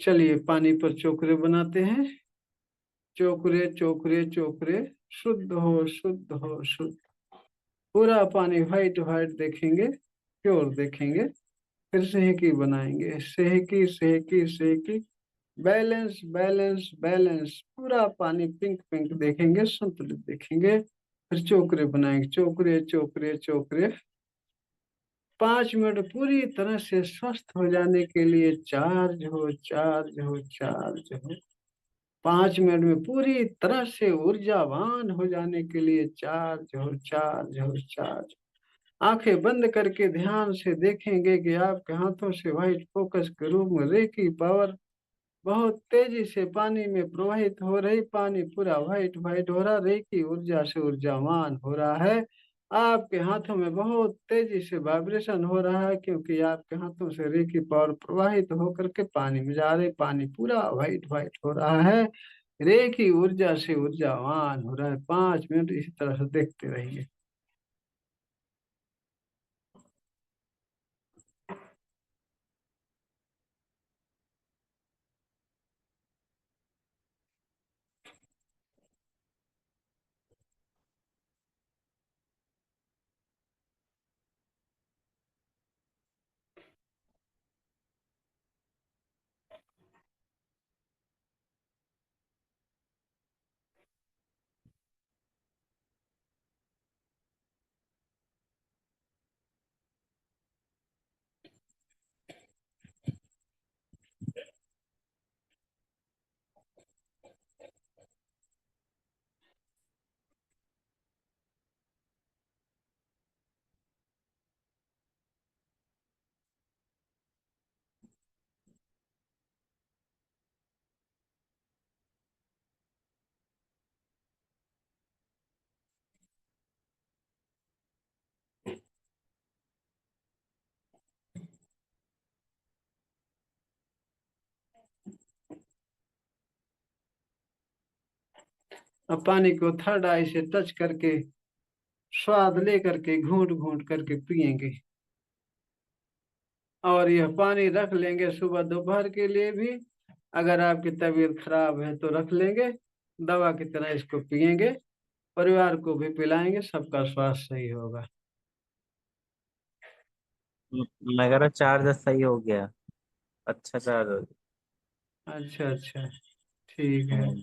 चलिए पानी पर चोकरे बनाते हैं। चोकरे चोकरे चोकरे, शुद्ध हो शुद्ध हो शुद्ध। पूरा पानी व्हाइट व्हाइट देखेंगे, प्योर देखेंगे। फिर सेहकी बनाएंगे, सेहकी सेहकी सेहकी। Balance balance balance. पूरा पानी पिंक पिंक देखेंगे, संतुलित देखेंगे। फिर चोकरे बनाएंगे, चोकरे चोकरे चोकरे। 5 मिनट पूरी तरह से स्वस्थ हो जाने के लिए चार्ज हो चार्ज हो चार्ज हो। 5 मिनट में पूरी तरह से ऊर्जावान हो जाने के लिए चार्ज हो चार्ज हो चार्ज। आंखें बंद करके ध्यान से देखेंगे कि आपके हाथों से व्हाइट फोकस के रूप में रेकी पावर बहुत तेजी से पानी में प्रवाहित हो रही। पानी पूरा व्हाइट व्हाइट हो रहा, रेकी ऊर्जा से ऊर्जावान हो रहा है। आपके हाथों में बहुत तेजी से वाइब्रेशन हो रहा है, क्योंकि आपके हाथों से रेकी पावर प्रवाहित होकर के पानी में जा रही। पानी पूरा व्हाइट व्हाइट हो रहा है, रेकी ऊर्जा से ऊर्जावान हो रहा है। 5 मिनट इसी तरह से देखते रहिए। अब पानी को थर्ड आई से टच करके स्वाद लेकर के घूंट घूंट करके पिएंगे। और यह पानी रख लेंगे सुबह दोपहर के लिए भी। अगर आपकी तबीयत खराब है तो रख लेंगे, दवा की तरह इसको पिएंगे। परिवार को भी पिलाएंगे, सबका स्वास्थ्य सही होगा। मेरा चार्ज सही हो गया। अच्छा चार्ज हो अच्छा अच्छा, ठीक है। गया।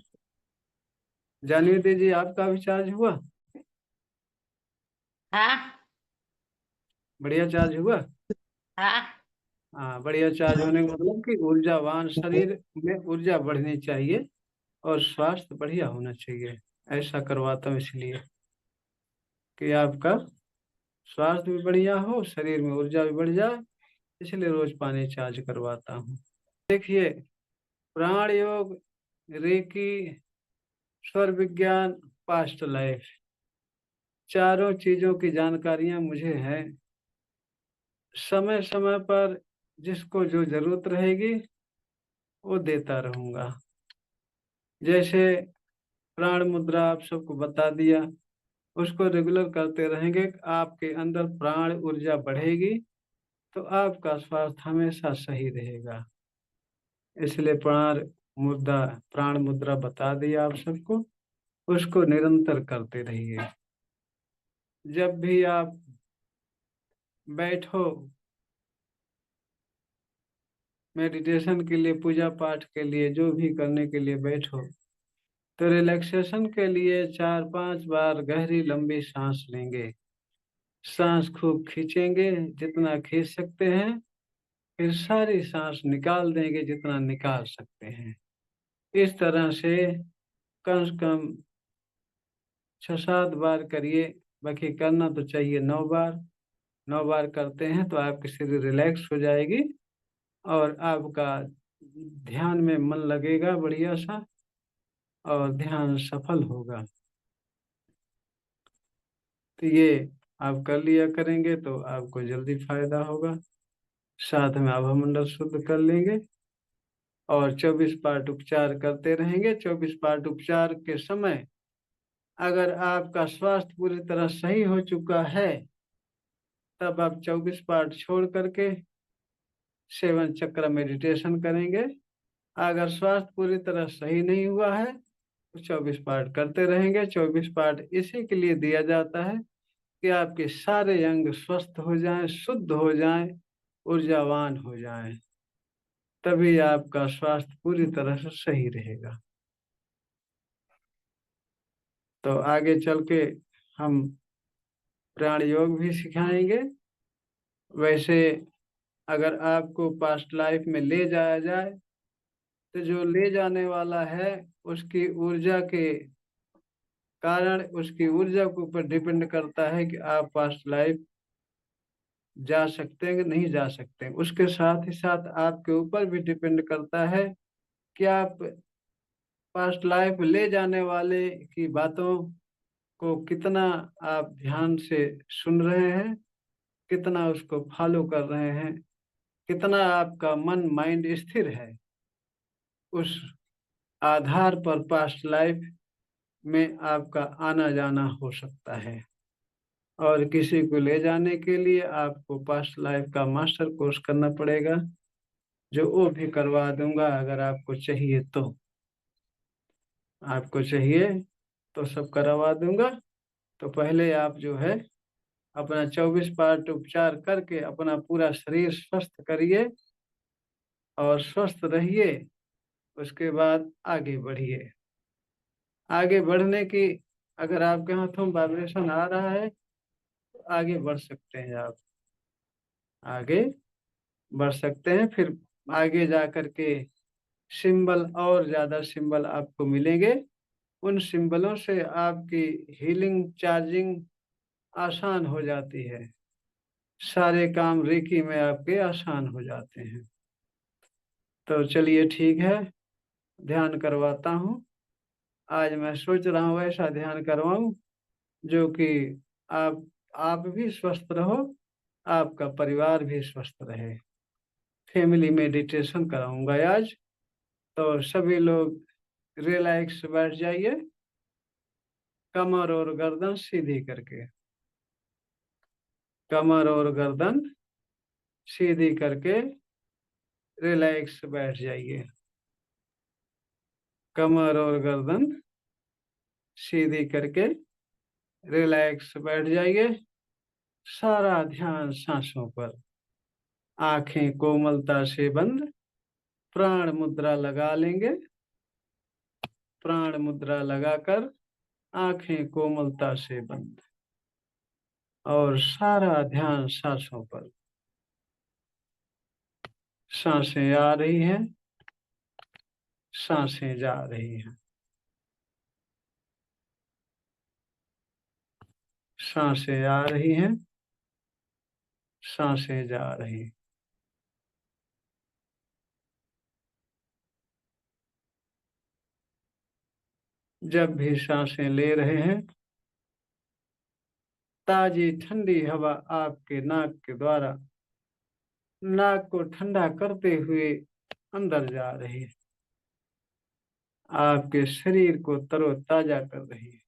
जानवी दीजिए, आपका भी चार्ज हुआ? हाँ बढ़िया चार्ज हुआ। हाँ। हाँ, बढ़िया चार्ज होने का मतलब कि ऊर्जावान शरीर में ऊर्जा बढ़नी चाहिए और स्वास्थ्य बढ़िया होना चाहिए। ऐसा करवाता हूँ इसलिए कि आपका स्वास्थ्य भी बढ़िया हो, शरीर में ऊर्जा भी बढ़ जाए। इसलिए रोज पानी चार्ज करवाता हूँ। देखिए, प्राण योग, रेकी, स्वर विज्ञान, पास्ट लाइफ, चारों चीजों की जानकारियां मुझे है। समय समय पर जिसको जो जरूरत रहेगी वो देता रहूंगा। जैसे प्राण मुद्रा आप सबको बता दिया, उसको रेगुलर करते रहेंगे, आपके अंदर प्राण ऊर्जा बढ़ेगी तो आपका स्वास्थ्य हमेशा सही रहेगा। इसलिए प्राण मुद्रा बता दिया आप सबको, उसको निरंतर करते रहिए। जब भी आप बैठो मेडिटेशन के लिए, पूजा पाठ के लिए, जो भी करने के लिए बैठो, तो रिलैक्सेशन के लिए 4-5 बार गहरी लंबी सांस लेंगे। सांस खूब खींचेंगे जितना खींच सकते हैं, फिर सारी सांस निकाल देंगे जितना निकाल सकते हैं। इस तरह से कम से कम 6-7 बार करिए। बाकी करना तो चाहिए 9 बार। 9 बार करते हैं तो आपकी शरीर रिलैक्स हो जाएगी और आपका ध्यान में मन लगेगा बढ़िया सा, और ध्यान सफल होगा। तो ये आप कर लिया करेंगे तो आपको जल्दी फायदा होगा। साथ में आभा मंडल शुद्ध कर लेंगे और 24 पार्ट उपचार करते रहेंगे। 24 पार्ट उपचार के समय अगर आपका स्वास्थ्य पूरी तरह सही हो चुका है, तब आप 24 पार्ट छोड़ करके 7 चक्र मेडिटेशन करेंगे। अगर स्वास्थ्य पूरी तरह सही नहीं हुआ है तो 24 पाठ करते रहेंगे। 24 पाठ इसी के लिए दिया जाता है कि आपके सारे अंग स्वस्थ हो जाएं, शुद्ध हो जाएं, ऊर्जावान हो जाएं, तभी आपका स्वास्थ्य पूरी तरह से सही रहेगा। तो आगे चल के हम प्राण योग भी सिखाएंगे। वैसे अगर आपको पास्ट लाइफ में ले जाया जाए तो जो ले जाने वाला है उसकी ऊर्जा के कारण, उसकी ऊर्जा के ऊपर डिपेंड करता है कि आप पास्ट लाइफ जा सकते हैं कि नहीं जा सकते हैं। उसके साथ ही साथ आपके ऊपर भी डिपेंड करता है कि आप पास्ट लाइफ ले जाने वाले की बातों को कितना आप ध्यान से सुन रहे हैं, कितना उसको फॉलो कर रहे हैं, कितना आपका मन माइंड स्थिर है। उस आधार पर पास्ट लाइफ में आपका आना जाना हो सकता है। और किसी को ले जाने के लिए आपको पास्ट लाइफ का मास्टर कोर्स करना पड़ेगा, जो वो भी करवा दूंगा अगर आपको चाहिए तो। आपको चाहिए तो सब करवा दूंगा। तो पहले आप जो है अपना 24 पाठ उपचार करके अपना पूरा शरीर स्वस्थ करिए और स्वस्थ रहिए। उसके बाद आगे बढ़िए। आगे बढ़ने की, अगर आपके हाथों में वाइब्रेशन आ रहा है तो आगे बढ़ सकते हैं आप, आगे बढ़ सकते हैं। फिर आगे जा कर के सिंबल, और ज्यादा सिंबल आपको मिलेंगे। उन सिंबलों से आपकी हीलिंग चार्जिंग आसान हो जाती है। सारे काम रेकी में आपके आसान हो जाते हैं। तो चलिए ठीक है, ध्यान करवाता हूँ। आज मैं सोच रहा हूँ ऐसा ध्यान करवाऊं जो कि आप आप भी स्वस्थ रहो, आपका परिवार भी स्वस्थ रहे। फैमिली मेडिटेशन कराऊंगा आज। तो सभी लोग रिलैक्स बैठ जाइए, कमर और गर्दन सीधी करके, कमर और गर्दन सीधी करके रिलैक्स बैठ जाइए। कमर और गर्दन सीधी करके रिलैक्स बैठ जाइए। सारा ध्यान सांसों पर। आंखें कोमलता से बंद, प्राण मुद्रा लगा लेंगे। प्राण मुद्रा लगाकर आंखें कोमलता से बंद, और सारा ध्यान सांसों पर। सांसें आ रही हैं, सांसें जा रही हैं। सांसें आ रही हैं, सांसें जा रही हैं। जब भी सांसें ले रहे हैं, ताजी ठंडी हवा आपके नाक के द्वारा नाक को ठंडा करते हुए अंदर जा रही है, आपके शरीर को तरोताजा कर रही है,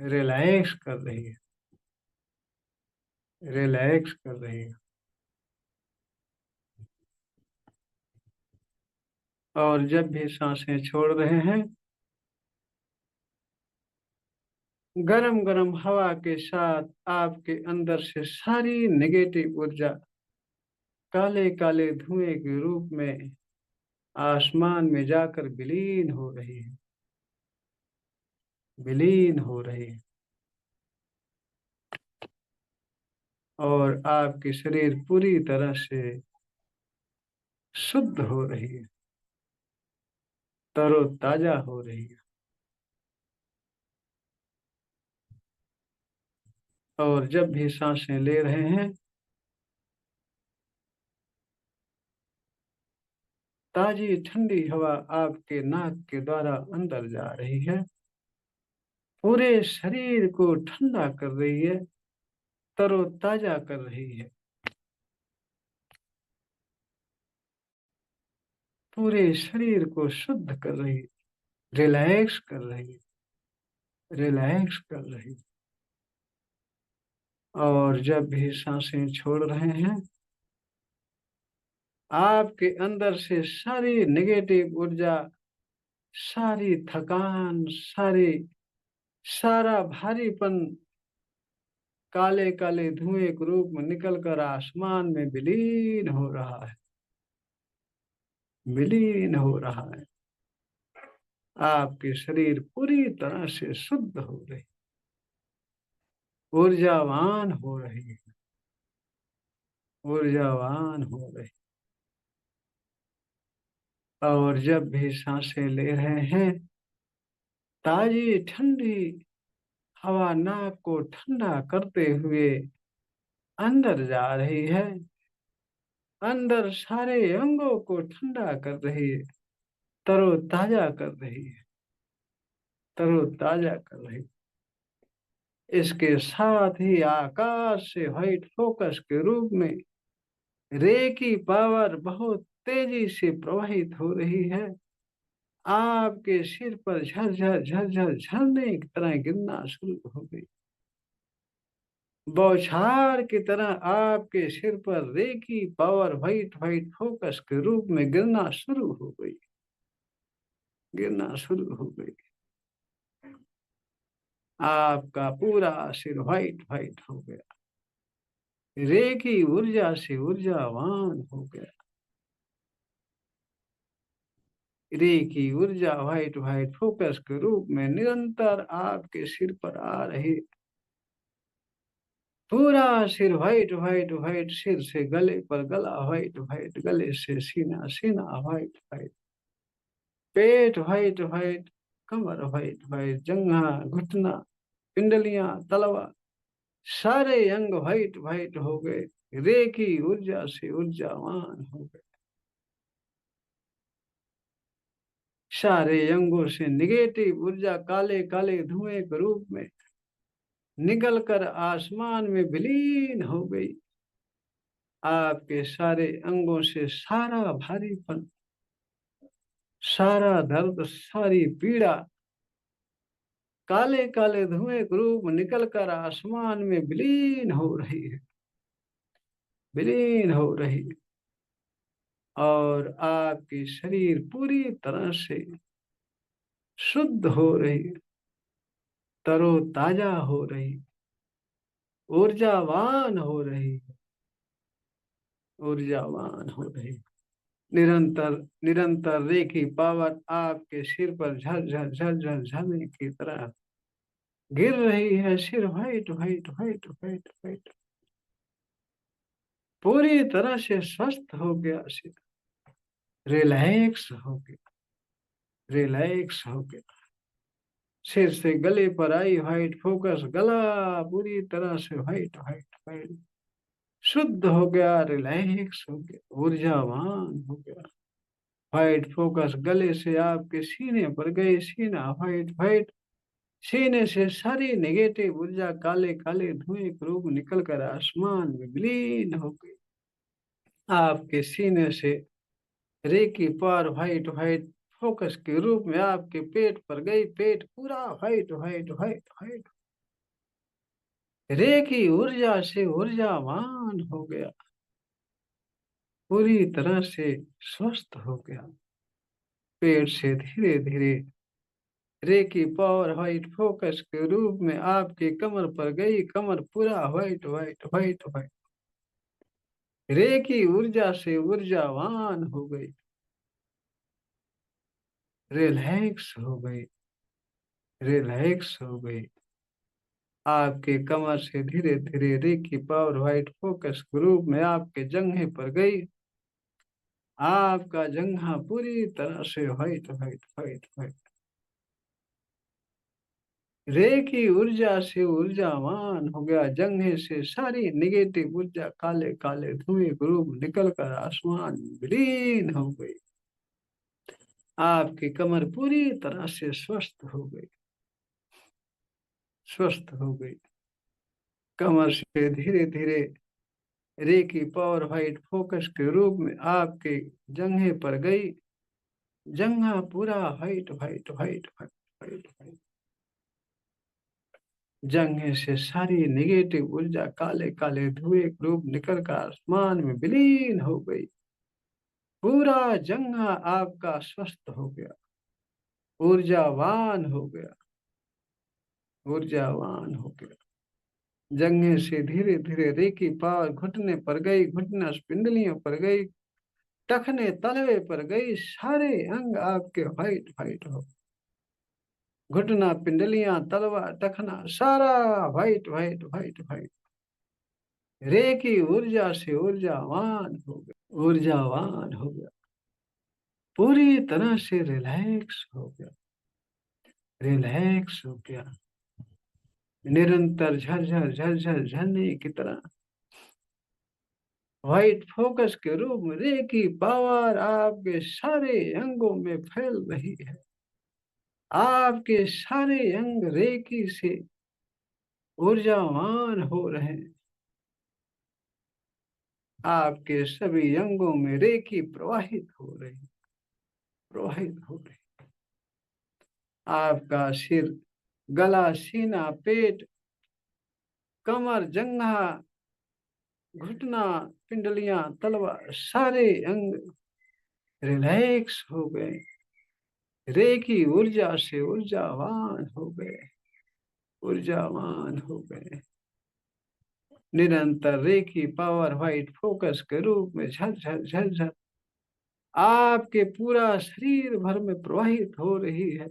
रिलैक्स कर रही है, रिलैक्स कर रही है। और जब भी सांसें छोड़ रहे हैं, गरम गरम हवा के साथ आपके अंदर से सारी नेगेटिव ऊर्जा काले काले धुएं के रूप में आसमान में जाकर विलीन हो रही है, विलीन हो रही है। और आपकी शरीर पूरी तरह से शुद्ध हो रही है, तरोताजा हो रही है। और जब भी सांसें ले रहे हैं, ताजी ठंडी हवा आपके नाक के द्वारा अंदर जा रही है, पूरे शरीर को ठंडा कर रही है, तरोताजा कर रही है, पूरे शरीर को शुद्ध कर रही है, रिलैक्स कर रही है, रिलैक्स कर रही है। और जब भी सांसें छोड़ रहे हैं, आपके अंदर से सारी नेगेटिव ऊर्जा, सारी थकान, सारा भारीपन काले काले धुएं के रूप में निकलकर आसमान में विलीन हो रहा है, विलीन हो रहा है। आपके शरीर पूरी तरह से शुद्ध हो रही, ऊर्जावान हो रही है, ऊर्जावान हो रही। और जब भी सांसें ले रहे हैं, ताजी ठंडी हवा नाक को ठंडा करते हुए अंदर जा रही है, अंदर सारे अंगों को ठंडा कर रही है, तरोताजा कर रही है, तरोताजा कर रही है। इसके साथ ही आकाश से व्हाइट फोकस के रूप में रे की पावर बहुत तेजी से प्रवाहित हो रही है, आपके सिर पर झरझर झरझर झरने की तरह गिरना शुरू हो गई। बौछार की तरह आपके सिर पर रे की पावर व्हाइट व्हाइट फोकस के रूप में गिरना शुरू हो गई, गिरना शुरू हो गई। आपका पूरा सिर व्हाइट व्हाइट हो गया, रे की ऊर्जा से ऊर्जावान हो गया। रे की ऊर्जा व्हाइट व्हाइट फोकस के रूप में निरंतर आपके सिर पर आ रही, पूरा सिर व्हाइट व्हाइट व्हाइट, सिर से गले पर गला व्हाइट व्हाइट, गले से सीना, सीना व्हाइट व्हाइट, पेट व्हाइट व्हाइट, कमर व्हाइट व्हाइट, जंघा, घुटना, पिंडलियां, तलवा, सारे अंग व्हाइट व्हाइट हो गए, रे की ऊर्जा से ऊर्जावान हो गए। सारे अंगों से निगेटिव ऊर्जा काले काले धुएं के रूप में निकलकर आसमान में विलीन हो गई। आपके सारे अंगों से सारा भारीपन, सारा दर्द, सारी पीड़ा काले काले धुएं के रूप में निकलकर आसमान में विलीन हो रही है, विलीन हो रही है। और आपकी शरीर पूरी तरह से शुद्ध हो रही है, तरोताजा हो रही, ऊर्जावान हो रही, ऊर्जावान हो रही। निरंतर निरंतर रेखी पावर आपके सिर पर झरझर झरझर झरने की तरह गिर रही है। सिर white white white white white, पूरी तरह से स्वस्थ हो गया, सिर रिलैक्स हो गया, रिलैक्स हो गया। सिर से गले पर आई व्हाइट फोकस, गला पूरी तरह से व्हाइट व्हाइट व्हाइट, शुद्ध हो गया, रिलैक्स हो गया, ऊर्जावान हो गया। व्हाइट फोकस गले से आपके सीने पर गई, सीना व्हाइट व्हाइट, सीने से सारी नेगेटिव ऊर्जा काले काले धुएं के रूप निकल कर आसमान में विलीन हो गई। आपके सीने से रे की पावर व्हाइट व्हाइट फोकस के रूप में आपके पेट पर गई, पेट पूरा व्हाइट व्हाइट व्हाइट व्हाइट, रे की ऊर्जा से ऊर्जावान हो गया, पूरी तरह से स्वस्थ हो गया। पेट से धीरे धीरे रे की पावर व्हाइट फोकस के रूप में आपके कमर पर गई, कमर पूरा व्हाइट व्हाइट व्हाइट व्हाइट, रे की ऊर्जा से ऊर्जावान हो गई, रिलैक्स हो गई, रिलैक्स हो गई। आपके कमर से धीरे धीरे रे की पावर व्हाइट फोकस के रूप में आपके जंघे पर गई, आपका जंघा पूरी तरह से व्हाइट व्हाइट व्हाइट व्हाइट, रे की ऊर्जा से ऊर्जावान हो गया। जंघे से सारी निगेटिव ऊर्जा काले काले धुएं के रूप निकल कर आसमान में विलीन हो गई। आपकी कमर पूरी तरह से स्वस्थ हो गई, स्वस्थ हो गई। कमर से धीरे धीरे रे की पावर व्हाइट फोकस के रूप में आपके जंघे पर गई, जंघा पूरा white white white white white white, जंघे से सारी नेगेटिव ऊर्जा काले काले धुएं के रूप निकल कर आसमान में विलीन हो गई। पूरा जंघा आपका स्वस्थ हो गया, ऊर्जावान हो गया, ऊर्जावान हो गया। जंघे से धीरे धीरे रेकी पार घुटने पर गई, घुटना पिंडलियों पर गई, टखने तलवे पर गई, सारे अंग आपके वाइट वाइट हो, घुटना पिंडलियां तलवा टखना सारा white white white white. Reiki ऊर्जा से ऊर्जावान हो गया, ऊर्जावान हो गया, पूरी तरह से रिलैक्स हो गया, रिलैक्स हो गया। निरंतर झरझर झरझर झरने की तरह व्हाइट फोकस के रूप में रेकी पावर आपके सारे अंगों में फैल रही है। आपके सारे अंग रेकी से ऊर्जावान हो रहे हैं। आपके सभी अंगों में रेकी प्रवाहित हो रही, प्रवाहित हो रही। आपका सिर, गला, सीना, पेट, कमर, जंघा, घुटना, पिंडलियां, तलवा, सारे अंग रिलैक्स हो गए, रेकी ऊर्जा से ऊर्जावान हो गए, ऊर्जावान हो गए। निरंतर रेकी पावर व्हाइट फोकस के रूप में झरझर झरझर आपके पूरा शरीर भर में प्रवाहित हो रही है।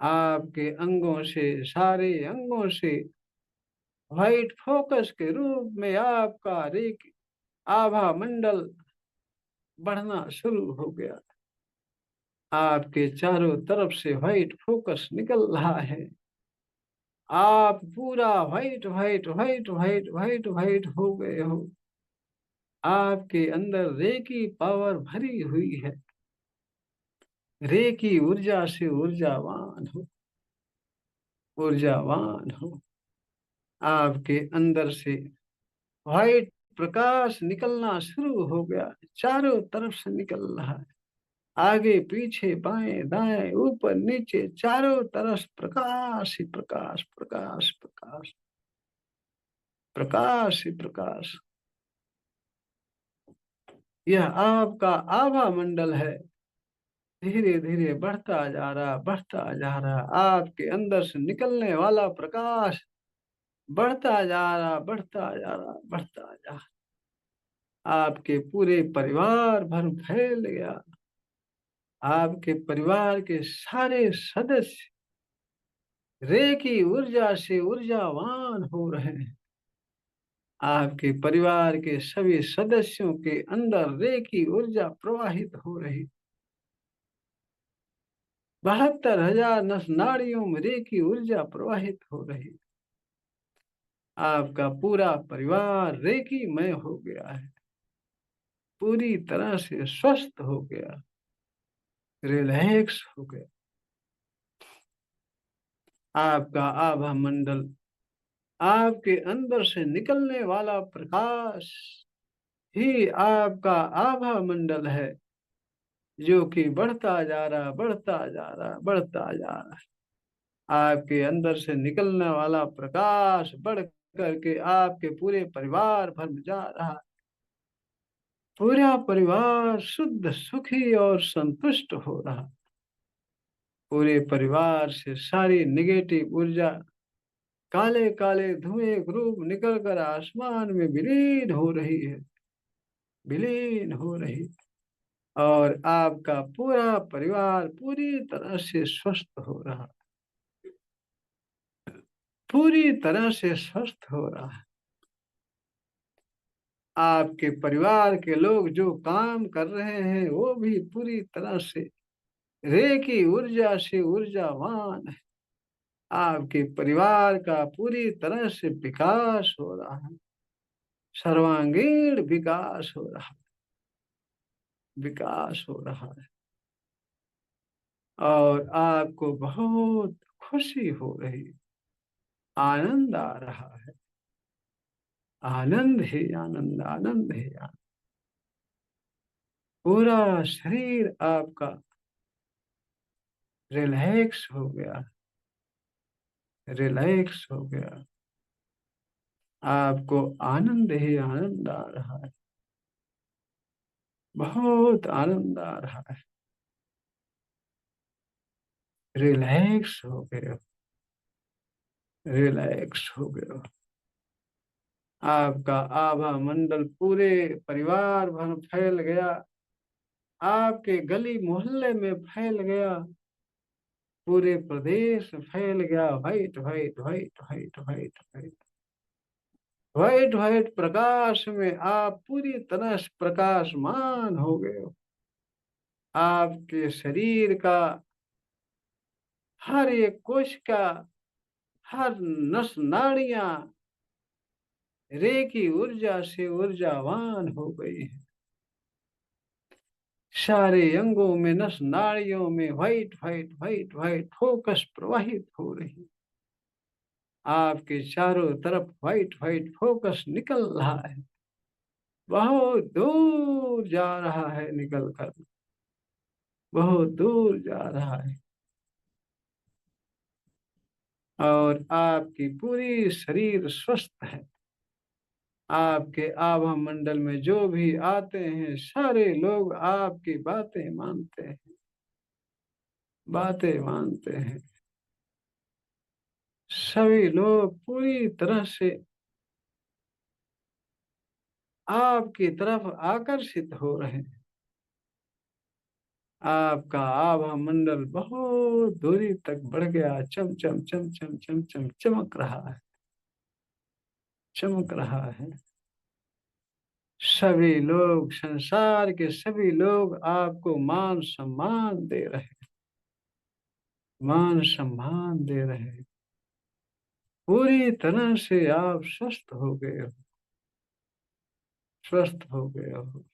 आपके अंगों से, सारे अंगों से व्हाइट फोकस के रूप में आपका रेकी आभा मंडल बढ़ना शुरू हो गया। आपके चारों तरफ से व्हाइट फोकस निकल रहा है। आप पूरा white white white white white white हो गए हो। आपके अंदर रेकी पावर भरी हुई है। रेकी ऊर्जा से ऊर्जावान हो, ऊर्जावान हो। आपके अंदर से व्हाइट प्रकाश निकलना शुरू हो गया, चारों तरफ से निकल रहा है। आगे पीछे बाएं दाएं ऊपर नीचे चारों तरफ प्रकाश ही प्रकाश, प्रकाश प्रकाश, प्रकाश ही प्रकाश। यह आपका आभा मंडल है, धीरे धीरे बढ़ता जा रहा, बढ़ता जा रहा। आपके अंदर से निकलने वाला प्रकाश बढ़ता जा रहा, बढ़ता जा रहा, बढ़ता जा रहा। आपके पूरे परिवार भर फैल गया। आपके परिवार के सारे सदस्य रेकी ऊर्जा से ऊर्जावान हो रहे हैं। आपके परिवार के सभी सदस्यों के अंदर रेकी ऊर्जा प्रवाहित हो रही। 72,000 नस नाड़ियों में रेकी ऊर्जा प्रवाहित हो रही। आपका पूरा परिवार रेकी मय हो गया है, पूरी तरह से स्वस्थ हो गया, रिलैक्स हो गया। आपका आभा मंडल, आपके अंदर से निकलने वाला प्रकाश ही आपका आभा मंडल है, जो कि बढ़ता जा रहा, बढ़ता जा रहा, बढ़ता जा रहा। आपके अंदर से निकलने वाला प्रकाश बढ़ करके आपके पूरे परिवार भर में जा रहा। पूरा परिवार शुद्ध, सुखी और संतुष्ट हो रहा। पूरे परिवार से सारी नेगेटिव ऊर्जा, काले काले धुएं रूप निकल कर आसमान में विलीन हो रही है, विलीन हो रही। और आपका पूरा परिवार पूरी तरह से स्वस्थ हो रहा, पूरी तरह से स्वस्थ हो रहा है। आपके परिवार के लोग जो काम कर रहे हैं वो भी पूरी तरह से रेकी ऊर्जा से ऊर्जावान है। आपके परिवार का पूरी तरह से विकास हो रहा है, सर्वांगीण विकास हो रहा है, विकास हो रहा है। और आपको बहुत खुशी हो रही, आनंद आ रहा है, आनंद ही आनंद, आनंद ही आनंद। पूरा शरीर आपका रिलैक्स हो गया, रिलैक्स हो गया। आपको आनंद ही आनंद आ रहा है। बहुत आनंद आ रहा है, रिलैक्स हो गए हो, रिलैक्स हो गए हो। आपका आभा मंडल पूरे परिवार भर फैल गया, आपके गली मोहल्ले में फैल गया, पूरे प्रदेश में फैल गया। White white white white white white white white प्रकाश में आप पूरी तरह से प्रकाशमान हो गए हो। आपके शरीर का हर एक कोशिका, हर नस नाड़ियां रेकी ऊर्जा से ऊर्जावान हो गई है। सारे अंगों में, नस नाड़ियों में white white white white focus प्रवाहित हो रही। आपके चारों तरफ व्हाइट व्हाइट फोकस निकल रहा है, बहुत दूर जा रहा है, निकल कर बहुत दूर जा रहा है। और आपकी पूरी शरीर स्वस्थ है। आपके आभा मंडल में जो भी आते हैं सारे लोग आपकी बातें मानते हैं, बातें मानते हैं। सभी लोग पूरी तरह से आपकी तरफ आकर्षित हो रहे हैं। आपका आभा मंडल बहुत दूरी तक बढ़ गया, चम चम चम चम चम चम चमक रहा है, चमक रहा है। सभी लोग, संसार के सभी लोग आपको मान सम्मान दे रहे हैं, मान सम्मान दे रहे हैं। पूरी तरह से आप स्वस्थ हो गए हो, स्वस्थ हो गए हो,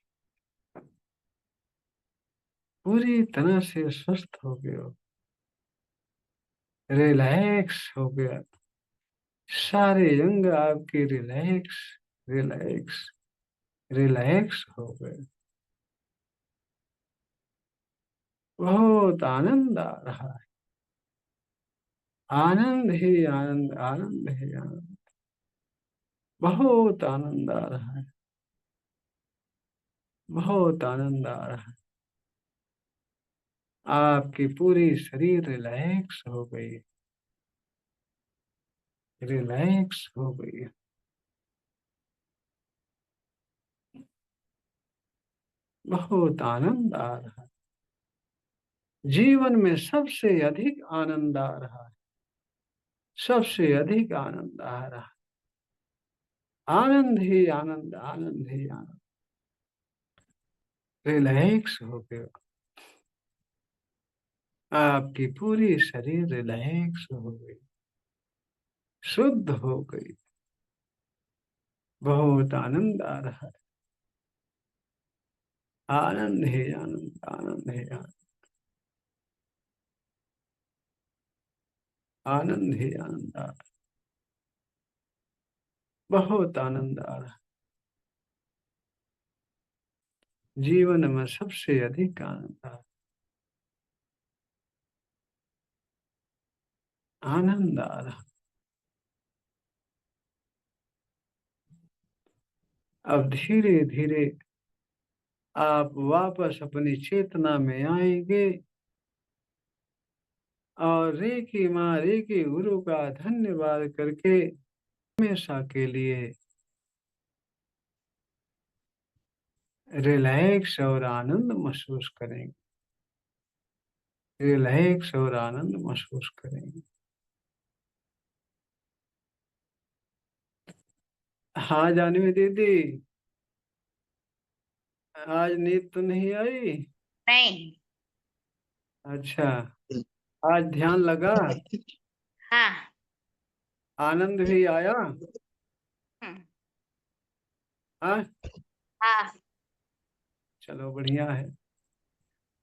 पूरी तरह से स्वस्थ हो गए हो, रिलैक्स हो गया। सारे अंग आपके रिलैक्स, रिलैक्स, रिलैक्स हो गए। बहुत आनंद आ रहा है, आनंद ही आनंद, आनंद ही आनंद, बहुत आनंद आ रहा है, बहुत आनंद आ रहा है। आपकी पूरी शरीर रिलैक्स हो गई, रिलैक्स हो गई। बहुत आनंद आ रहा है, जीवन में सबसे अधिक आनंद आ रहा है, सबसे अधिक आनंद आ रहा है। आनंद ही आनंद, आनंद ही आनंद, रिलैक्स हो गए। आपकी पूरी शरीर रिलैक्स हो गई, शुद्ध हो गई। बहुत आनंद आ रहा है, आनंद ही आनंद, आनंद ही आनंद, आनंद ही आनंद आ रहा है। बहुत आनंद आ रहा है, जीवन में सबसे अधिक आनंद आ रहा है, आनंद आ रहा है। अब धीरे धीरे आप वापस अपनी चेतना में आएंगे और रेकी माँ रेकी गुरु का धन्यवाद करके हमेशा के लिए रिलैक्स और आनंद महसूस करेंगे, रिलैक्स और आनंद महसूस करेंगे। हाँ जानवी दीदी, आज नींद तो नहीं आई? नहीं। अच्छा, आज ध्यान लगा, हाँ। आनंद भी आया? हम्म, हाँ, हाँ। चलो बढ़िया है।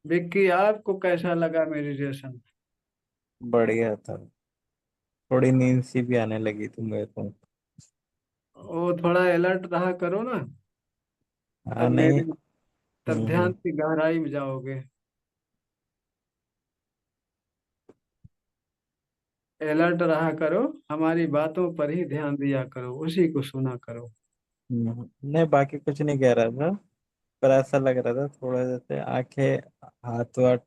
विक्की, आपको कैसा लगा मेडिटेशन? बढ़िया था। थोड़ी नींद सी भी आने लगी थी मेरे को। वो थोड़ा अलर्ट रहा करो ना, हाँ तब नहीं। मेरे, तब ध्यान की गहराई में जाओगे। अलर्ट रहा करो, हमारी बातों पर ही ध्यान दिया करो, उसी को सुना करो। नहीं बाकी कुछ नहीं कह रहा था। पर ऐसा लग रहा था थोड़ा, जैसे आंखें, हाथ वाथ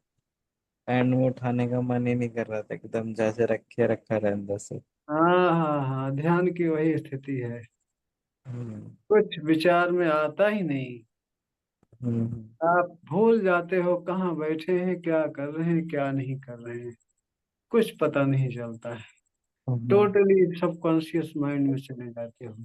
हैंड में उठाने का मन ही नहीं कर रहा था, एकदम जैसे रखे रखा रहे अंदर से। हाँ हाँ हाँ, ध्यान की वही स्थिति है, हम्म। कुछ विचार में आता ही नहीं। हम्म। आप भूल जाते हो कहाँ बैठे हैं, क्या कर रहे हैं, क्या नहीं कर रहे हैं, कुछ पता नहीं चलता है। हम्म। टोटली सबकॉन्शियस माइंड में चले जाते हो।